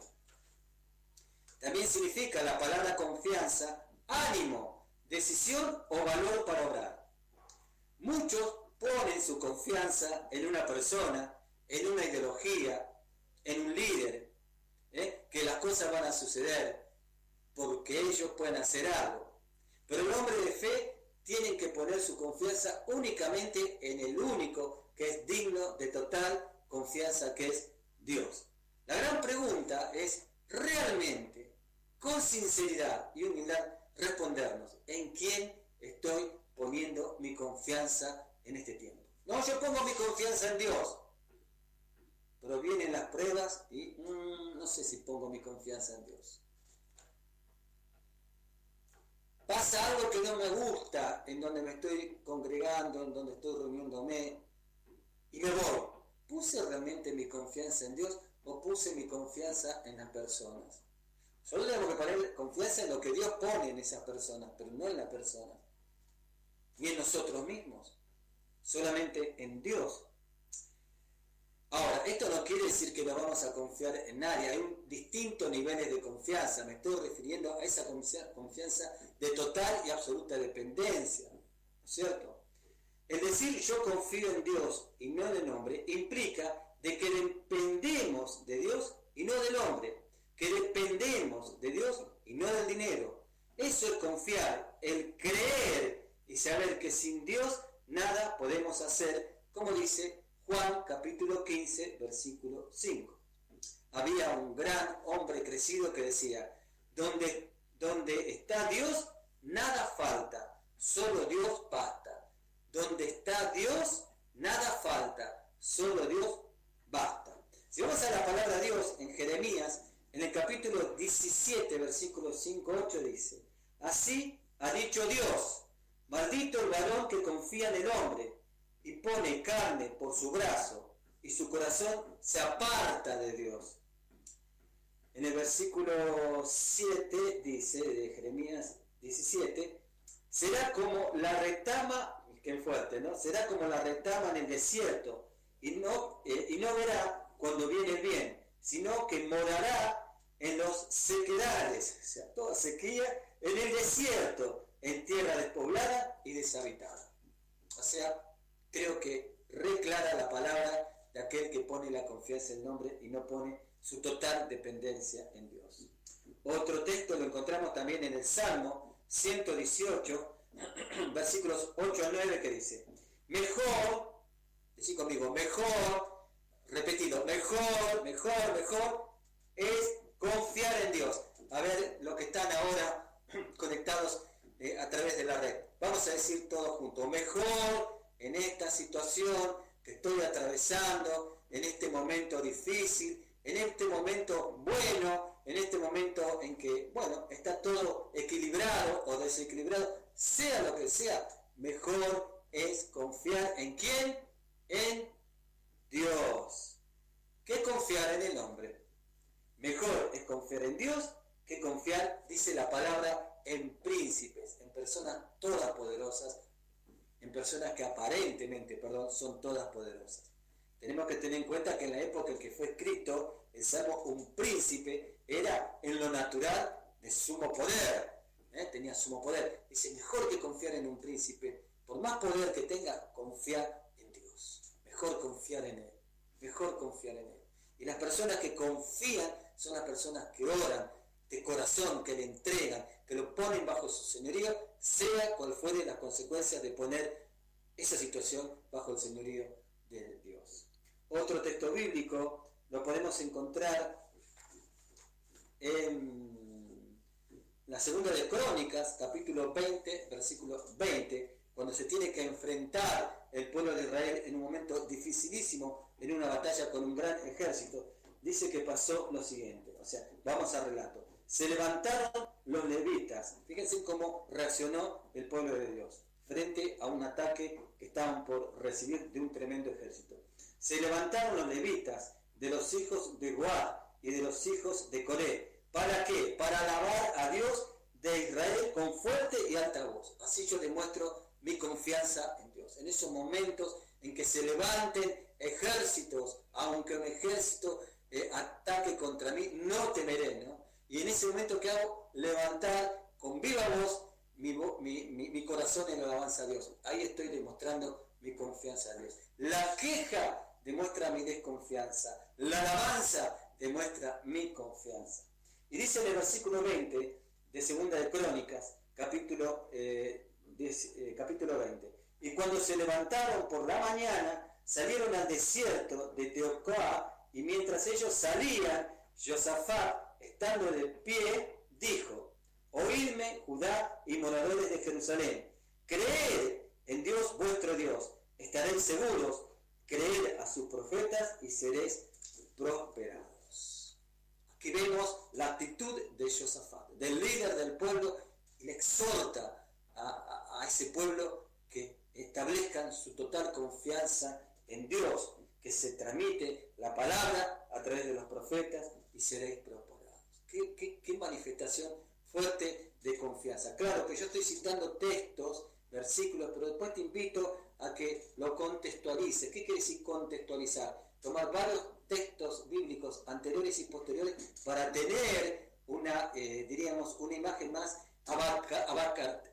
También significa la palabra confianza, ánimo, decisión o valor para obrar. Muchos ponen su confianza en una persona, en una ideología, en un líder, que las cosas van a suceder porque ellos pueden hacer algo. Pero el hombre de fe tiene que poner su confianza únicamente en el único que es digno de total confianza, que es Dios. La gran pregunta es realmente, con sinceridad y humildad, respondernos: ¿en quién estoy poniendo mi confianza en este tiempo? No, yo pongo mi confianza en Dios, pero vienen las pruebas y no sé si pongo mi confianza en Dios. Pasa algo que no me gusta en donde me estoy congregando, en donde estoy reuniéndome, y me voy. ¿Puse realmente mi confianza en Dios o puse mi confianza en las personas? Solo tenemos que poner confianza en lo que Dios pone en esas personas, pero no en la persona, ni en nosotros mismos, solamente en Dios. Ahora, esto no quiere decir que no vamos a confiar en nadie, hay distintos niveles de confianza, me estoy refiriendo a esa confianza de total y absoluta dependencia, ¿no es cierto? El decir yo confío en Dios y no en el hombre implica de que dependemos de Dios y no del hombre, que dependemos de Dios y no del dinero. Eso es confiar, el creer y saber que sin Dios nada podemos hacer, como dice Juan capítulo 15, versículo 5. Había un gran hombre crecido que decía, donde está Dios, nada falta, solo Dios basta. Donde está Dios, nada falta, solo Dios basta. Si vamos a la palabra de Dios en Jeremías, en el capítulo 17, versículo 5-8 dice, así ha dicho Dios, maldito el varón que confía en el hombre y pone carne por su brazo y su corazón se aparta de Dios. En el versículo 7 dice de Jeremías 17, será como la retama, que fuerte, ¿no? Será como la retama en el desierto y no verá cuando viene el bien, sino que morará en los sequedales, o sea, toda sequía, en el desierto, en tierra despoblada y deshabitada. O sea, creo que reclara la palabra de aquel que pone la confianza en el hombre y no pone su total dependencia en Dios. Otro texto lo encontramos también en el Salmo 118, versículos 8 a 9, que dice, mejor, decí conmigo, mejor, repetido, mejor es confiar en Dios. A ver, los que están ahora conectados a través de la red, vamos a decir todos juntos, mejor en esta situación que estoy atravesando, en este momento difícil, en este momento bueno, en este momento en que, bueno, está todo equilibrado o desequilibrado, sea lo que sea, mejor es confiar en ¿quién? En Dios. ¿Qué confiar en el hombre? Mejor es confiar en Dios que confiar, dice la palabra, en príncipes, en personas todas poderosas, en personas que aparentemente, son todas poderosas. Tenemos que tener en cuenta que en la época en que fue escrito el Salmo, un príncipe era en lo natural de sumo poder, tenía sumo poder. Dice, mejor que confiar en un príncipe, por más poder que tenga, confiar en Dios. Mejor confiar en Él, mejor confiar en Él. Y las personas que confían son las personas que oran de corazón, que le entregan, que lo ponen bajo su señorío, sea cual fuere las consecuencias de poner esa situación bajo el señorío de Dios. Otro texto bíblico lo podemos encontrar en la segunda de Crónicas, capítulo 20, versículo 20, cuando se tiene que enfrentar el pueblo de Israel en un momento dificilísimo, en una batalla con un gran ejército. Dice que pasó lo siguiente, o sea, vamos al relato. Se levantaron los levitas, fíjense cómo reaccionó el pueblo de Dios frente a un ataque que estaban por recibir de un tremendo ejército. Se levantaron los levitas de los hijos de Gad y de los hijos de Coré. ¿Para qué? Para alabar a Dios de Israel con fuerte y alta voz. Así yo demuestro mi confianza en Dios. En esos momentos en que se levanten ejércitos, aunque un ejército ataque contra mí, no temeré, ¿no? Y en ese momento que hago, levantar con viva voz mi corazón en alabanza a Dios. Ahí estoy demostrando mi confianza en Dios. La queja demuestra mi desconfianza. La alabanza demuestra mi confianza. Y dice en el versículo 20 de Segunda de Crónicas, capítulo 20. Y cuando se levantaron por la mañana, salieron al desierto de Tecoa, y mientras ellos salían, Josafat, estando de pie, dijo, oídme, Judá y moradores de Jerusalén, creed en Dios vuestro Dios, estaréis seguros, creed a sus profetas y seréis prosperados. Aquí vemos la actitud de Josafat, del líder del pueblo, y le exhorta a ese pueblo que establezcan su total confianza en Dios, que se transmite la palabra a través de los profetas y seréis prosperados. ¿Qué manifestación fuerte de confianza? Claro que yo estoy citando textos, versículos, pero después te invito a que lo contextualices. ¿Qué quiere decir contextualizar? tomar varios textos bíblicos anteriores y posteriores para tener una, diríamos, una imagen más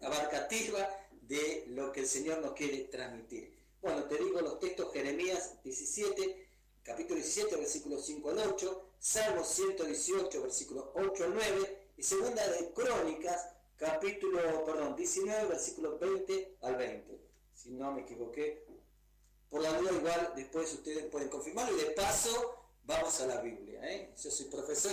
abarcativa de lo que el Señor nos quiere transmitir. Bueno, te digo los textos: Jeremías 17, capítulo 17, versículos 5 al 8, Salmos 118, versículos 8 al 9, y segunda de Crónicas, capítulo 19, versículos 20 al 20. Si no me equivoqué, por la duda igual después ustedes pueden confirmarlo, y de paso vamos a la Biblia. Yo soy profesor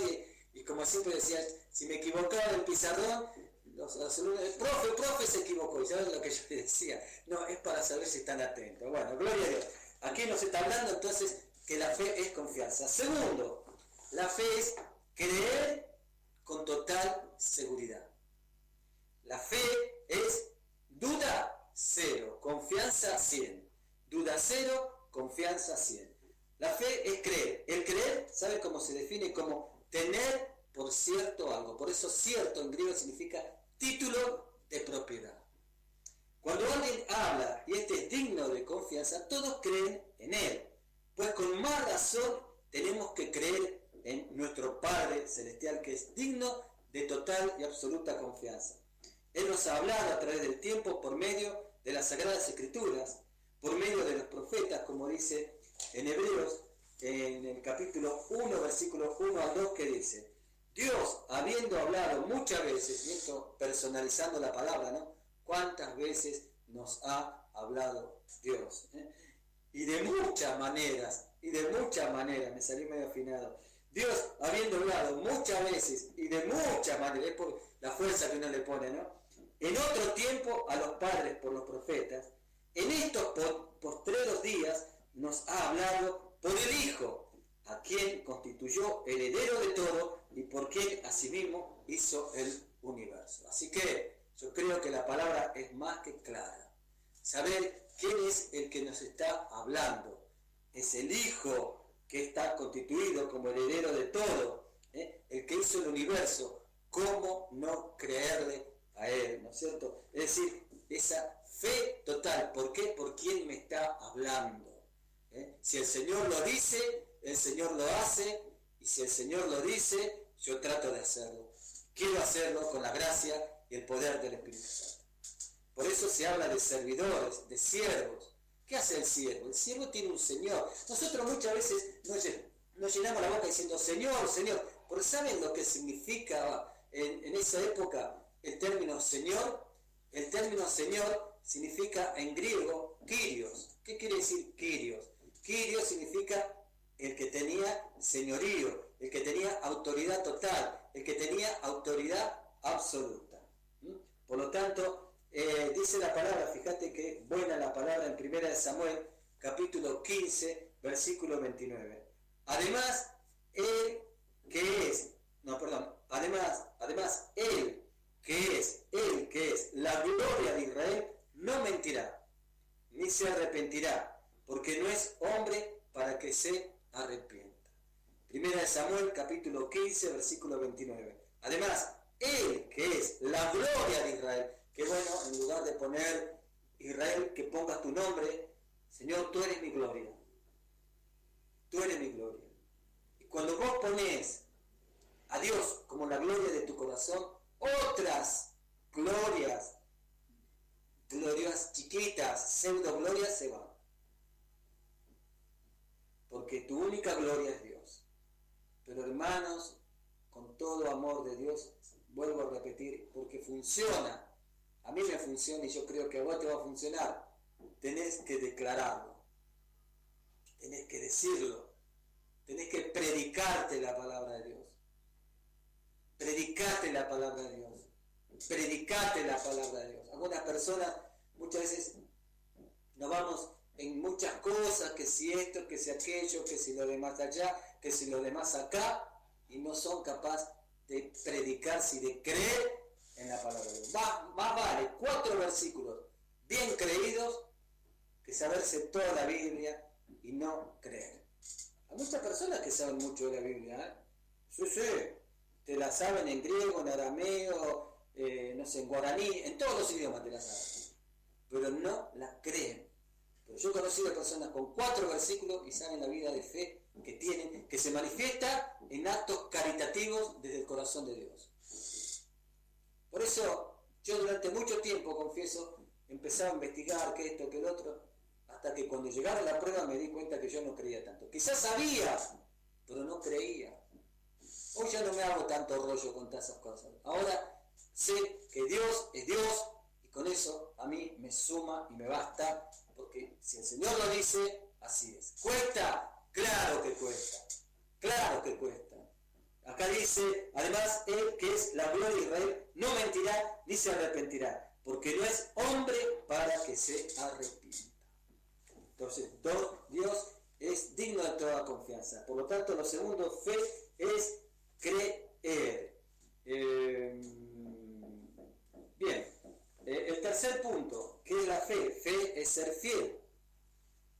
y como siempre decía, si me equivocaba en el pizarrón, los alumnos, profe se equivocó, y ¿saben lo que yo les decía? No, es para saber si están atentos. Bueno, gloria a Dios. Aquí nos está hablando entonces que la fe es confianza. Segundo, la fe es creer con total seguridad. La fe es duda 0, confianza 100. Duda 0, confianza 100. La fe es creer. El creer, ¿sabe cómo se define? Como tener por cierto algo. Por eso cierto en griego significa título de propiedad. Cuando alguien habla y este es digno de confianza, todos creen en él. Pues con más razón tenemos que creer en nuestro Padre Celestial, que es digno de total y absoluta confianza. Él nos ha hablado a través del tiempo por medio de las Sagradas Escrituras, por medio de los profetas, como dice en Hebreos, en el capítulo 1, versículos 1 al 2, que dice: Dios, habiendo hablado muchas veces, y esto personalizando la palabra, ¿no? ¿Cuántas veces nos ha hablado Dios? Y de muchas maneras, me salí medio afinado. Dios, habiendo hablado muchas veces y de muchas maneras, es por la fuerza que uno le pone, ¿no? En otro tiempo a los padres por los profetas, en estos postreros días nos ha hablado por el Hijo, a quien constituyó heredero de todo y por quien asimismo hizo el universo. Así que yo creo que la palabra es más que clara. Saber quién es el que nos está hablando. Es el Hijo que está constituido como heredero de todo, el que hizo el universo. ¿Cómo no creerle a Él? ¿No es cierto? Es decir, esa fe total. ¿Por qué? Por quién me está hablando. Si el Señor lo dice, el Señor lo hace, y si el Señor lo dice, yo trato de hacerlo. Quiero hacerlo con la gracia y el poder del Espíritu Santo. Por eso se habla de servidores, de siervos. ¿Qué hace el siervo? El siervo tiene un Señor. Nosotros muchas veces nos llenamos la boca diciendo Señor, Señor. Porque ¿saben lo que significa en esa época el término Señor? El término Señor significa en griego Kyrios. ¿Qué quiere decir Kyrios? Kyrios significa el que tenía señorío, el que tenía autoridad total, el que tenía autoridad absoluta. Por lo tanto, dice la palabra, fíjate que buena la palabra en 1 Samuel, capítulo 15, versículo 29. Además, él que es la gloria de Israel, no mentirá, ni se arrepentirá, porque no es hombre para que se arrepienta. 1 Samuel, capítulo 15, versículo 29. Además, él que es la gloria de Israel, que bueno, en lugar de poner Israel, que pongas tu nombre, Señor, tú eres mi gloria. Tú eres mi gloria. Y cuando vos ponés a Dios como la gloria de tu corazón, otras glorias chiquitas, pseudo glorias se van. Porque tu única gloria es Dios. Pero hermanos, con todo amor de Dios, vuelvo a repetir, porque funciona. A mí me funciona y yo creo que a vos te va a funcionar. Tenés que declararlo. Tenés que decirlo. Tenés que predicarte la palabra de Dios. Predicate la palabra de Dios. Predicate la palabra de Dios. Algunas personas muchas veces nos vamos en muchas cosas, que si esto, que si aquello, que si lo demás allá, que si lo demás acá, y no son capaces de predicarse y de creer en la palabra de Dios. Más vale 4 versículos bien creídos que saberse toda la Biblia y no creer. Hay muchas personas que saben mucho de la Biblia, Sí, te la saben en griego, en arameo, no sé, en guaraní, en todos los idiomas te la saben, pero no la creen. Pero yo he conocido personas con 4 versículos y saben la vida de fe que tienen, que se manifiesta en actos caritativos desde el corazón de Dios. Por eso yo durante mucho tiempo, confieso, empezaba a investigar que esto, que el otro, hasta que cuando llegaron la prueba me di cuenta que yo no creía tanto. Quizás sabía, pero no creía. Hoy ya no me hago tanto rollo con todas esas cosas. Ahora sé que Dios es Dios y con eso a mí me suma y me basta, porque si el Señor lo dice, así es. ¿Cuesta? Claro que cuesta. Claro que cuesta. Acá dice, además, Él que es la gloria de Israel, no mentirá ni se arrepentirá, porque no es hombre para que se arrepienta. Entonces, Dios es digno de toda confianza. Por lo tanto, lo segundo, fe, es creer. Bien, el tercer punto, ¿qué es la fe? Fe es ser fiel.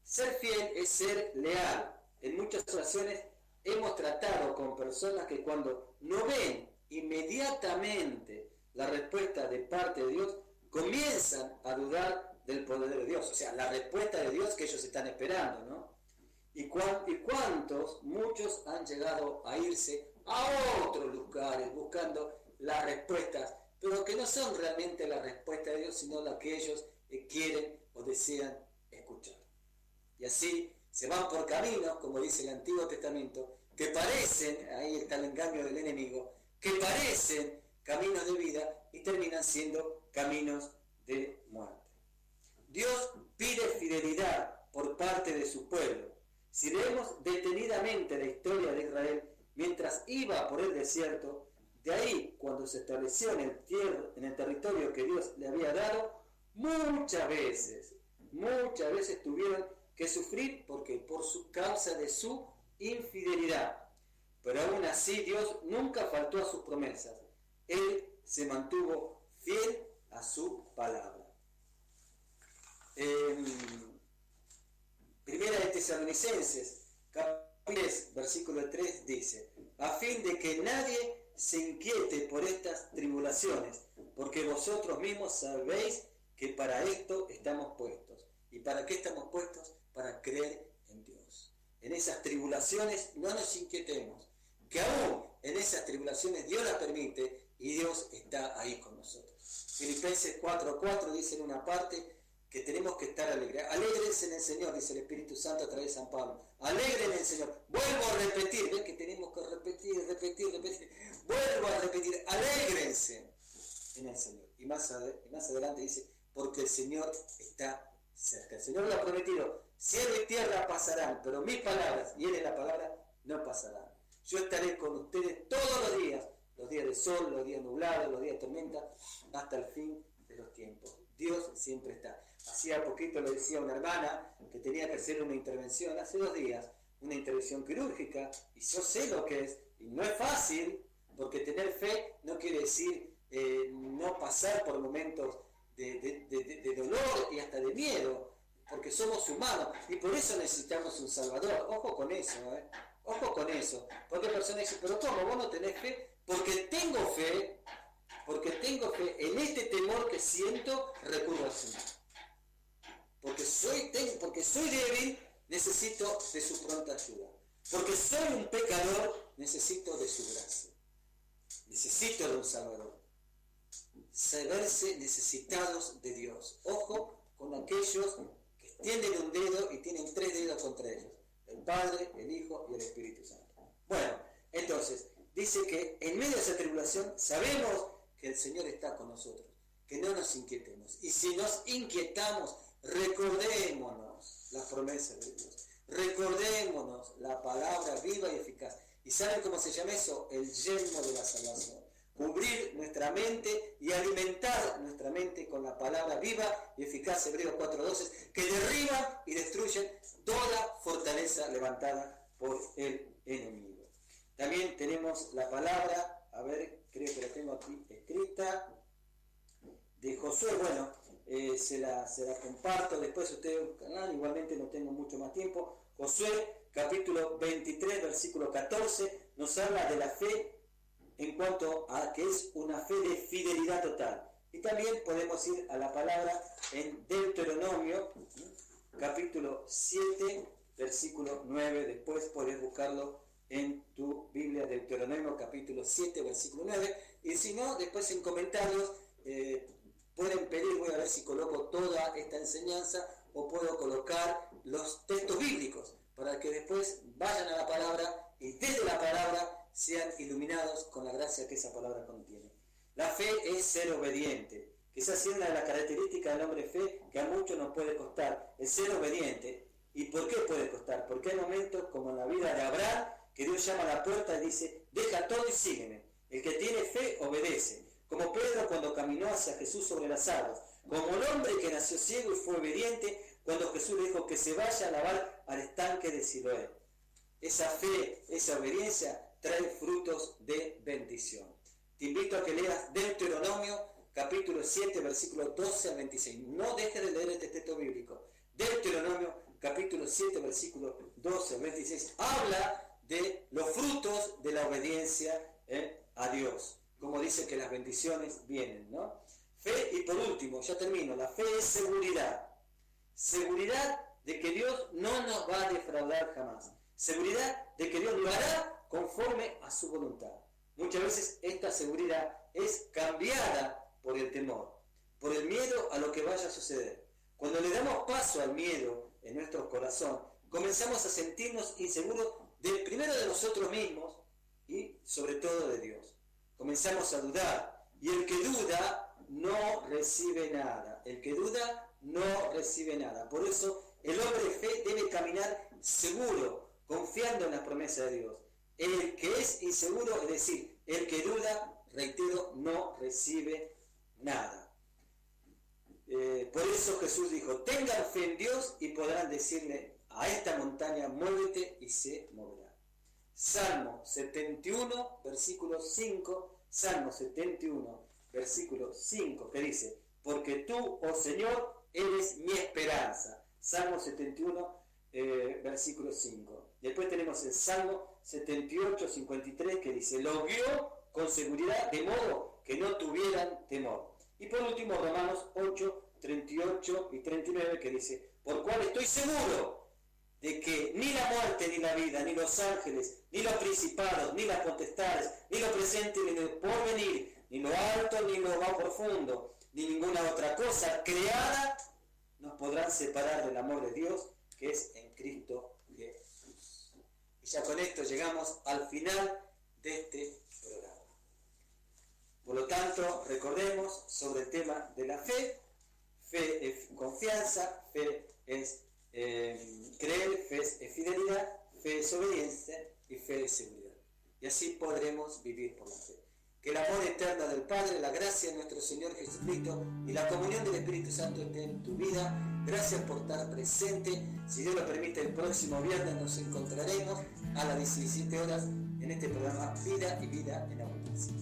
Ser fiel es ser leal. En muchas ocasiones hemos tratado con personas que cuando no ven inmediatamente la respuesta de parte de Dios, comienzan a dudar del poder de Dios. O sea, la respuesta de Dios que ellos están esperando, ¿no? ¿Y cuántos, muchos han llegado a irse a otros lugares buscando las respuestas, pero que no son realmente la respuesta de Dios, sino la que ellos quieren o desean escuchar. Y así se van por caminos, como dice el Antiguo Testamento, que parecen, ahí está el engaño del enemigo, que parecen caminos de vida y terminan siendo caminos de muerte. Dios pide fidelidad por parte de su pueblo. Si leemos detenidamente la historia de Israel mientras iba por el desierto, de ahí cuando se estableció en el territorio que Dios le había dado, muchas veces tuvieron que sufrir porque por su causa de su infidelidad. Pero aún así Dios nunca faltó a sus promesas. Él se mantuvo fiel a su palabra. Primera de Tesalonicenses, capítulo 10, versículo 3 dice: a fin de que nadie se inquiete por estas tribulaciones, porque vosotros mismos sabéis que para esto estamos puestos. ¿Y para qué estamos puestos? Para creer en Dios. En esas tribulaciones no nos inquietemos, que aún en esas tribulaciones Dios las permite y Dios está ahí con nosotros. Filipenses 4:4 dice en una parte que tenemos que estar alegres. Alégrense en el Señor, dice el Espíritu Santo a través de San Pablo. Alegren en el Señor. Vuelvo a repetir, ven que tenemos que repetir. Vuelvo a repetir, alégrense en el Señor. Y más adelante dice, porque el Señor está cerca. El Señor lo ha prometido, cielo y tierra pasarán, pero mis palabras, y Él es la palabra, no pasarán. Yo estaré con ustedes todos los días de sol, los días nublados, los días de tormenta, hasta el fin de los tiempos. Dios siempre está. Hacía poquito le decía a una hermana que tenía que hacer una intervención, hace 2 días, una intervención quirúrgica, y yo sé lo que es, y no es fácil, porque tener fe no quiere decir no pasar por momentos de dolor y hasta de miedo, porque somos humanos, y por eso necesitamos un Salvador. Ojo con eso, ojo con eso, porque hay personas que dicen, pero ¿cómo? ¿Vos no tenés fe? Porque tengo fe en este temor que siento, recurro al Señor. Porque soy débil, necesito de su pronta ayuda. Porque soy un pecador, necesito de su gracia. Necesito de un Salvador. Saberse necesitados de Dios. Ojo con aquellos que extienden un dedo y tienen 3 dedos contra ellos. El Padre, el Hijo y el Espíritu Santo. Bueno, entonces, dice que en medio de esa tribulación sabemos que el Señor está con nosotros, que no nos inquietemos. Y si nos inquietamos, recordémonos las promesas de Dios, recordémonos la palabra viva y eficaz. ¿Y saben cómo se llama eso? El yelmo de la salvación. Cubrir nuestra mente y alimentar nuestra mente con la palabra viva y eficaz, Hebreos 4:12, que derriba y destruyen toda fortaleza levantada por el enemigo. También tenemos la palabra, a ver, creo que la tengo aquí escrita, de Josué. Bueno, se la comparto, después ustedes buscan, igualmente no tengo mucho más tiempo. Josué, capítulo 23, versículo 14, nos habla de la fe en cuanto a que es una fe de fidelidad total. Y también podemos ir a la palabra en Deuteronomio, capítulo 7, versículo 9. Después podés buscarlo en tu Biblia, Deuteronomio capítulo 7, versículo 9. Y si no, después en comentarios pueden pedir, voy a ver si coloco toda esta enseñanza o puedo colocar los textos bíblicos para que después vayan a la palabra y desde la palabra sean iluminados con la gracia que esa palabra contiene. La fe es ser obediente. Quizás sea una de las características del hombre de fe que a muchos nos puede costar, el ser obediente. ¿Y por qué puede costar? Porque hay momentos como en la vida de Abraham que Dios llama a la puerta y dice, deja todo y sígueme. El que tiene fe obedece. Como Pedro cuando caminó hacia Jesús sobre las aguas. Como el hombre que nació ciego y fue obediente cuando Jesús le dijo que se vaya a lavar al estanque de Siloé. Esa fe, esa obediencia trae frutos de bendición. Te invito a que leas Deuteronomio capítulo 7, versículo 12 al 26. No dejes de leer este texto bíblico. Deuteronomio capítulo 7, versículo 12 al 26. Habla de los frutos de la obediencia a Dios. Como dice que las bendiciones vienen, ¿no? Fe, y por último, ya termino, la fe es seguridad. Seguridad de que Dios no nos va a defraudar jamás. Seguridad de que Dios lo hará conforme a su voluntad. Muchas veces esta seguridad es cambiada por el temor, por el miedo a lo que vaya a suceder. Cuando le damos paso al miedo en nuestro corazón, comenzamos a sentirnos inseguros primero de nosotros mismos y sobre todo de Dios. Comenzamos a dudar, y el que duda no recibe nada. El que duda no recibe nada. Por eso el hombre de fe debe caminar seguro, confiando en la promesa de Dios. El que es inseguro, es decir, el que duda, reitero, no recibe nada. Por eso Jesús dijo, tengan fe en Dios y podrán decirle a esta montaña, muévete y se moverá. Salmo 71, versículo 5, Salmo 71, versículo 5, que dice, porque tú, oh Señor, eres mi esperanza. Salmo 71, versículo 5. Después tenemos el Salmo 78, 53, que dice, lo guió con seguridad, de modo que no tuvieran temor. Y por último, Romanos 8, 38 y 39, que dice, por cual estoy seguro de que ni la muerte, ni la vida, ni los ángeles, ni los principados, ni las potestades, ni lo presente, ni lo porvenir, ni lo alto, ni lo más profundo, ni ninguna otra cosa creada, nos podrán separar del amor de Dios, que es en Cristo Jesús. Y ya con esto llegamos al final de este programa. Por lo tanto, recordemos sobre el tema de la fe. Fe es confianza, fe es creer, fe es fidelidad, fe es obediencia y fe es seguridad. Y así podremos vivir por la fe. Que el amor eterno del Padre, la gracia de nuestro Señor Jesucristo y la comunión del Espíritu Santo esté en tu vida. Gracias por estar presente. Si Dios lo permite, el próximo viernes nos encontraremos a las 17 horas en este programa Vida y Vida en Abundancia.